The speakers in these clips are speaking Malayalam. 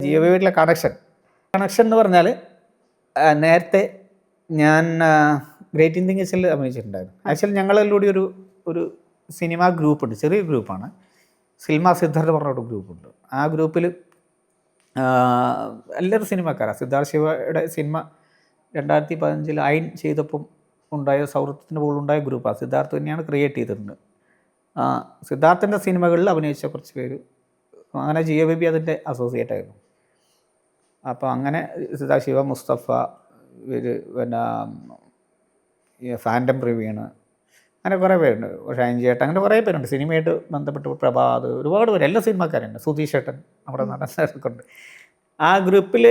ജിയോ വീട്ടിലെ കണക്ഷൻ എന്ന് പറഞ്ഞാൽ നേരത്തെ ഞാൻ ഗ്രേറ്റ് ഇന്ത്യൻ കിച്ചണിൽ അഭിനയിച്ചിട്ടുണ്ടായിരുന്നു. ആക്ച്വലി ഞങ്ങളിലൂടെ ഒരു സിനിമ ഗ്രൂപ്പുണ്ട്, ചെറിയ ഗ്രൂപ്പാണ്. സിൽമ സിദ്ധാർത്ഥ പറഞ്ഞൊരു ഗ്രൂപ്പുണ്ട്. ആ ഗ്രൂപ്പിൽ എല്ലാവരും സിനിമക്കാരാണ്. സിദ്ധാർത്ഥ ശിവയുടെ സിനിമ 2015 അയൻ ചെയ്തപ്പം ഉണ്ടായ സൗഹൃദത്തിൻ്റെ മുകളിലുണ്ടായ ഗ്രൂപ്പാണ്. സിദ്ധാർത്ഥ തന്നെയാണ് ക്രിയേറ്റ് ചെയ്തിട്ടുണ്ട്. സിദ്ധാർത്ഥൻ്റെ സിനിമകളിൽ അഭിനയിച്ച കുറച്ച് പേര്, അങ്ങനെ ജിയോ ബേബി അതിൻ്റെ അസോസിയേറ്റ് ആയിരുന്നു. അപ്പോൾ അങ്ങനെ സിദ്ധാർത്ഥ ശിവ, മുസ്തഫ, പിന്നെ ഫാൻറ്റം പ്രവീണ്, അങ്ങനെ കുറേ പേരുണ്ട്. ഷൈൻ ചേട്ടൻ, അങ്ങനെ കുറേ പേരുണ്ട് സിനിമയായിട്ട് ബന്ധപ്പെട്ട്. പ്രഭാത്, ഒരുപാട് പേര്, എല്ലാ സിനിമക്കാരുണ്ട്. സുധീഷ് ചേട്ടൻ, നമ്മുടെ നടന്മാരൊക്കെ ഉണ്ട് ആ ഗ്രൂപ്പിൽ.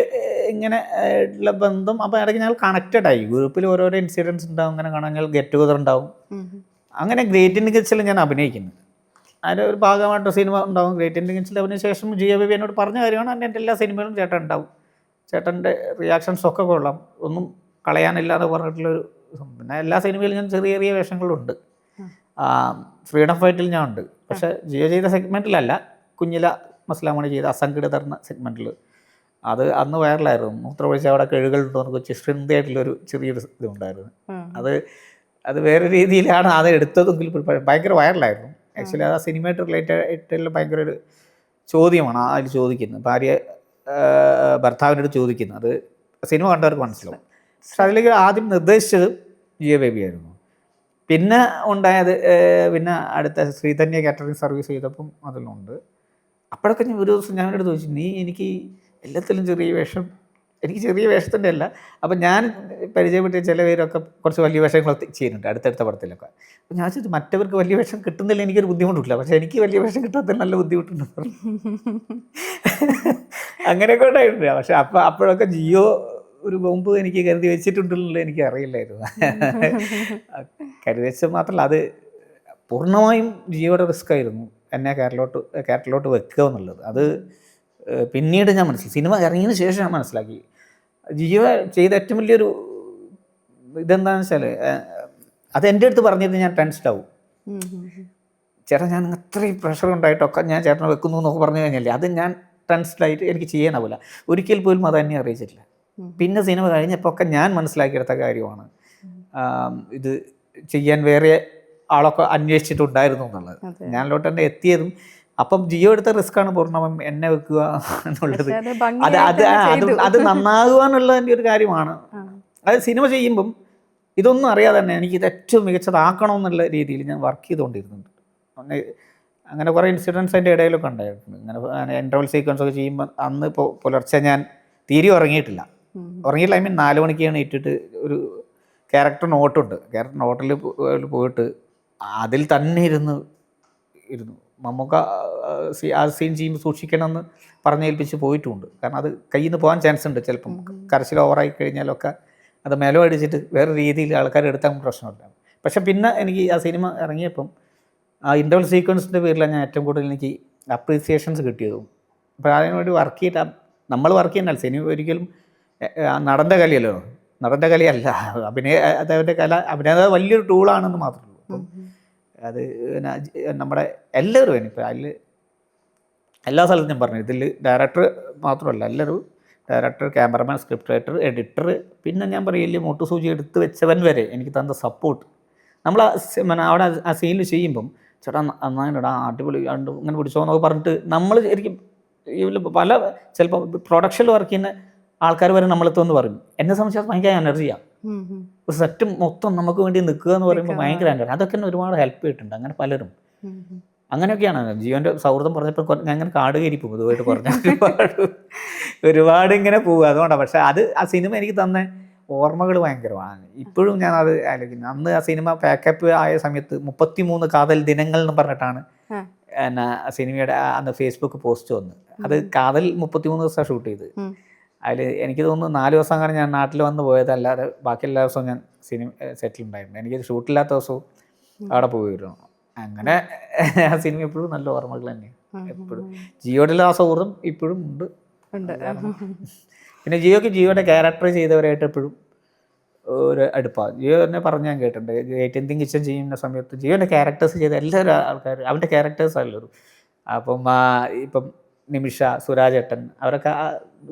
ഇങ്ങനെ ഉള്ള ബന്ധം. അപ്പോൾ ഇടയ്ക്ക് ഞങ്ങൾ കണക്റ്റഡായി. ഗ്രൂപ്പിൽ ഓരോരോ ഇൻസിഡൻസ് ഉണ്ടാവും, അങ്ങനെ കാണാൻ ഞങ്ങൾ ഗെറ്റ് ടുഗദർ ഉണ്ടാവും. അങ്ങനെ ഗ്രേറ്റ് ഇന്ത്യൻ കിച്ചണിൽ ഞാൻ അഭിനയിക്കുന്നു. അതിൻ്റെ ഒരു ഭാഗമായിട്ട് സിനിമ ഉണ്ടാവും. ഗ്രേറ്റ് ഇന്ത്യൻ കിച്ചണിൽ അഭിനയിച്ച ശേഷം ജിയോ ബേബി എന്നോട് പറഞ്ഞ കാര്യമാണ്, എൻ്റെ എല്ലാ സിനിമയിലും ചേട്ടൻ ഉണ്ടാവും, ചേട്ടൻ്റെ റിയാക്ഷൻസൊക്കെ കൊള്ളാം, ഒന്നും കളയാനില്ലാതെ പറഞ്ഞിട്ടുള്ളൊരു. പിന്നെ എല്ലാ സിനിമയിലും ഞാൻ ചെറിയ ചെറിയ വേഷങ്ങളുണ്ട്. ഫ്രീഡം ഫൈറ്റിൽ ഞാൻ ഉണ്ട്, പക്ഷേ ജിയോ ചെയ്ത സെഗ്മെൻറ്റിലല്ല, കുഞ്ഞില മസ്ലാമണി ചെയ്ത അസംഘടിത എന്ന സെഗ്മെൻറ്റിൽ. അത് അന്ന് വൈറലായിരുന്നു. മൂത്രമൊഴിച്ച അവിടെ കിഴുകളുണ്ടോ എന്ന് വെച്ച് ശ്രദ്ധയായിട്ടുള്ളൊരു ചെറിയൊരു ഇതുണ്ടായിരുന്നു. അത് വേറെ രീതിയിലാണ് അത് എടുത്തതെങ്കിൽ ഭയങ്കര വൈറലായിരുന്നു. ആക്ച്വലി അത് ആ സിനിമയായിട്ട് റിലേറ്റഡ് ആയിട്ടുള്ള ഭയങ്കര ഒരു ചോദ്യമാണ് അതിൽ ചോദിക്കുന്നത്. ഭാര്യ ഭർത്താവിനോട് ചോദിക്കുന്നത്. അത് സിനിമ കണ്ടവർക്ക് മനസ്സിലാവും. പക്ഷെ അതിലേക്ക് ആദ്യം നിർദ്ദേശിച്ചത് ജിയോ ബേബി ആയിരുന്നു. പിന്നെ ഉണ്ടായത്, പിന്നെ അടുത്ത ശ്രീധന്യ കാറ്ററിംഗ് സർവീസ് ചെയ്തപ്പം അതിലുണ്ട്. അപ്പോഴൊക്കെ ഞാൻ ഒരു ദിവസം ഞാനോട് ചോദിച്ചു, നീ എനിക്ക് എല്ലാത്തിലും ചെറിയ വേഷം, എനിക്ക് ചെറിയ വേഷത്തിൻ്റെ അല്ല. അപ്പം ഞാൻ പരിചയപ്പെട്ട ചില പേരൊക്കെ കുറച്ച് വലിയ വേഷങ്ങളൊക്കെ ചെയ്യുന്നുണ്ട് അടുത്തടുത്ത പടത്തിലൊക്കെ. അപ്പം ഞാൻ ചോദിച്ചു, മറ്റവർക്ക് വലിയ വേഷം കിട്ടുന്നില്ല, എനിക്കൊരു ബുദ്ധിമുട്ടില്ല, പക്ഷേ എനിക്ക് വലിയ വേഷം കിട്ടാത്തതിൽ നല്ല ബുദ്ധിമുട്ടുണ്ട്. അങ്ങനെയൊക്കെ ഉണ്ടായിട്ടുണ്ട്. പക്ഷെ അപ്പോഴൊക്കെ ജിയോ ഒരു ബോംബ് എനിക്ക് കരുതി വെച്ചിട്ടുണ്ടല്ലോ, എനിക്ക് അറിയില്ലായിരുന്നു. കരുതി വെച്ചത് മാത്രമല്ല, അത് പൂർണ്ണമായും ജിയോയുടെ റിസ്ക് ആയിരുന്നു എന്നെ കേരളത്തിലോട്ട് വെക്കുക എന്നുള്ളത്. അത് പിന്നീട് ഞാൻ മനസ്സിലാക്കി, സിനിമ ഇറങ്ങിയതിന് ശേഷം ഞാൻ മനസ്സിലാക്കി. ജിയോ ചെയ്ത ഏറ്റവും വലിയൊരു ഇതെന്താണെന്ന് വെച്ചാൽ, അത് എൻ്റെ അടുത്ത് പറഞ്ഞിട്ട് ഞാൻ ടെൻസ്ഡ് ആവും. ചേട്ടാ, ഞാൻ അത്രയും പ്രഷർ ഉണ്ടായിട്ടൊക്കെ ഞാൻ ചേട്ടനെ വെക്കുന്നു എന്നൊക്കെ പറഞ്ഞു കഴിഞ്ഞാൽ അത് ഞാൻ ടെൻസ്ഡായിട്ട് എനിക്ക് ചെയ്യാനാവില്ല. ഒരിക്കൽ പോലും അത് എന്നെ അറിയിച്ചിട്ടില്ല. പിന്നെ സിനിമ കഴിഞ്ഞപ്പോൾ ഒക്കെ ഞാൻ മനസ്സിലാക്കിയെടുത്ത കാര്യമാണ് ഇത് ചെയ്യാൻ വേറെ ആളൊക്കെ അന്വേഷിച്ചിട്ടുണ്ടായിരുന്നു എന്നുള്ളത്. ഞാനിലോട്ട് തന്നെ എത്തിയതും. അപ്പം ജിയോ എടുത്ത റിസ്ക്കാണ് പൂർണ്ണമായും എന്നെ വെക്കുക എന്നുള്ളത്. അത് നന്നാകുക എന്നുള്ളതിൻ്റെ ഒരു കാര്യമാണ്. അത് സിനിമ ചെയ്യുമ്പം ഇതൊന്നും അറിയാതെ തന്നെ എനിക്കിത് ഏറ്റവും മികച്ചതാക്കണമെന്നുള്ള രീതിയിൽ ഞാൻ വർക്ക് ചെയ്തുകൊണ്ടിരുന്നുണ്ട്. അങ്ങനെ കുറേ ഇൻസിഡൻസ് അതിൻ്റെ ഇടയിലൊക്കെ ഉണ്ടായിട്ടുണ്ട്. ഇങ്ങനെ ഇൻ്റർവൽ സീക്വൻസ് ഒക്കെ ചെയ്യുമ്പോൾ അന്ന് ഇപ്പോൾ പുലർച്ചെ ഞാൻ തീരെ ഉറങ്ങിയിട്ടില്ല. ഐ മീൻ 4 മണിക്കാണ് ഇട്ടിട്ട് ഒരു ക്യാരക്ടർ നോട്ടുണ്ട്. ക്യാരക്ടർ നോട്ടിൽ പോയിട്ട് അതിൽ തന്നെ ഇരുന്നു മമ്മൂക്ക ആ സീൻ ചെയ്യുമ്പോൾ സൂക്ഷിക്കണമെന്ന് പറഞ്ഞേൽപ്പിച്ച് പോയിട്ടുമുണ്ട്. കാരണം അത് കയ്യിൽ നിന്ന് പോകാൻ ചാൻസ് ഉണ്ട്. ചിലപ്പം കരച്ചിൽ ഓവറായി കഴിഞ്ഞാലൊക്കെ അത് മെലോ അടിച്ചിട്ട് വേറെ രീതിയിൽ ആൾക്കാർ എടുത്താൽ പ്രശ്നമില്ല. പക്ഷെ പിന്നെ എനിക്ക് ആ സിനിമ ഇറങ്ങിയപ്പം ആ ഇൻ്റർവൽ സീക്വൻസിൻ്റെ പേരിലാണ് ഞാൻ ഏറ്റവും കൂടുതൽ എനിക്ക് അപ്രീസിയേഷൻസ് കിട്ടിയതും. അപ്പോൾ അതിനുവേണ്ടി വർക്ക് ചെയ്തിട്ട് നമ്മൾ വർക്ക് ചെയ്യുന്നതല്ല, സിനിമ ഒരിക്കലും നടൻ്റെ കലയല്ല. അദ്ദേഹത്തിൻ്റെ കല, അഭിനേതാവ് വലിയൊരു ടൂളാണെന്ന് മാത്രമേ ഉള്ളൂ. അപ്പം അത് നമ്മുടെ എല്ലാവരും ഇപ്പോൾ അതിൽ എല്ലാ സ്ഥലത്തും ഞാൻ പറഞ്ഞു, ഇതിൽ ഡയറക്ടർ മാത്രമല്ല, എല്ലാവരും director, cameraman, script writer, editor, പിന്നെ ഞാൻ പറയില്ലേ മുട്ടുസൂചി എടുത്ത് വെച്ചവൻ വരെ എനിക്ക് തന്ന സപ്പോർട്ട്. നമ്മൾ അവിടെ ആ സീനിൽ ചെയ്യുമ്പം ചേട്ടാ നന്നായിട്ടാ, അടിപൊളി ഇങ്ങനെ പിടിച്ചോ എന്നൊക്കെ പറഞ്ഞിട്ട് നമ്മൾ ശരിക്കും പല ചിലപ്പോൾ പ്രൊഡക്ഷനിൽ വർക്ക് ചെയ്യുന്ന ആൾക്കാർ വരെ നമ്മളെത്തുമെന്ന് പറയും. എന്നെ സംബന്ധിച്ച് ഭയങ്കര എനർജിയാണ്. ഒരു സെറ്റ് മൊത്തം നമുക്ക് വേണ്ടി നിൽക്കുക എന്ന് പറയുമ്പോൾ ഭയങ്കര എനർജി. അതൊക്കെ എന്നെ ഒരുപാട് ഹെൽപ്പ് ചെയ്തിട്ടുണ്ട്. അങ്ങനെ പലരും അങ്ങനെയൊക്കെയാണ്. ജിയോൻ്റെ സൗഹൃദം പറഞ്ഞപ്പോൾ ഞാൻ അങ്ങനെ കാട് കയറി പോകും. ഇതുമായിട്ട് പറഞ്ഞാൽ ഒരുപാട് ഇങ്ങനെ പോകും. അതുകൊണ്ടാണ്. പക്ഷേ ആ സിനിമ എനിക്ക് തന്ന ഓർമ്മകൾ ഭയങ്കരമാണ്. ഇപ്പോഴും ഞാൻ അത് ആലോചിക്കുന്നത്. അന്ന് ആ സിനിമ പാക്കപ്പ് ആയ സമയത്ത് 33 കാതൽ ദിനങ്ങൾ എന്ന് പറഞ്ഞിട്ടാണ് എന്നാ സിനിമയുടെ അന്ന് ഫേസ്ബുക്ക് പോസ്റ്റ് വന്ന്. അത് കാതൽ 33 ദിവസം ഷൂട്ട് ചെയ്ത്. അതിൽ എനിക്ക് തോന്നുന്നു 4 ദിവസം അങ്ങനെ ഞാൻ നാട്ടിൽ വന്ന് പോയതല്ലാതെ ബാക്കി എല്ലാ ദിവസവും ഞാൻ സിനിമ സെറ്റിലുണ്ടായിരുന്നു. എനിക്ക് ഷൂട്ടില്ലാത്ത ദിവസവും അവിടെ പോയിരുന്നു. അങ്ങനെ ആ സിനിമ എപ്പോഴും നല്ല ഓർമ്മകൾ തന്നെയാണ്. എപ്പോഴും ജിയോയുടെ ആ സൗഹൃദം ഇപ്പോഴും ഉണ്ട്. പിന്നെ ജിയോയുടെ ക്യാരക്ടർ ചെയ്തവരായിട്ട് എപ്പോഴും ഒരു അടുപ്പാണ്. ജിയോ തന്നെ പറഞ്ഞ് ഞാൻ കേട്ടിട്ടുണ്ട്. ഗ്രേറ്റ് ഇന്ത്യൻ കിച്ചൺ ചെയ്യുന്ന സമയത്ത് ജിയോൻ്റെ ക്യാരക്ടേഴ്സ് ചെയ്ത എല്ലാവരും ആൾക്കാർ അവൻ്റെ ക്യാരക്ടേഴ്സ് എല്ലാവരും. അപ്പം ഇപ്പം നിമിഷ, സുരാജേട്ടൻ അവരൊക്കെ ആ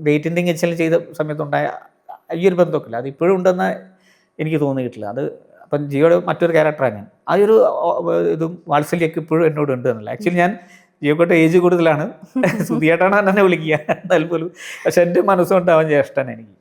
വെയിറ്റിൻ്റെ കിച്ചണിൽ ചെയ്ത സമയത്തുണ്ടായ ഈ ഒരു ബന്ധമൊക്കെ ഇല്ല, അത് ഇപ്പോഴും ഉണ്ടെന്ന് എനിക്ക് തോന്നിയിട്ടില്ല. അത് അപ്പം ജിയോയുടെ മറ്റൊരു ക്യാരക്ടറാണ് ഞാൻ. ആ ഒരു ഇതും വാത്സല്യമൊക്കെ ഇപ്പോഴും എന്നോട് ഉണ്ട് എന്നല്ല. ആക്ച്വലി ഞാൻ ജിയോക്കോട്ട് ഏജ് കൂടുതലാണ്, സുധിയേട്ടാണ് എന്നെ വിളിക്കുക എന്നാൽ പോലും, പക്ഷെ എൻ്റെ മനസ്സുകൊണ്ട് അവൻ ജ്യേഷ്ഠൻ എനിക്ക്.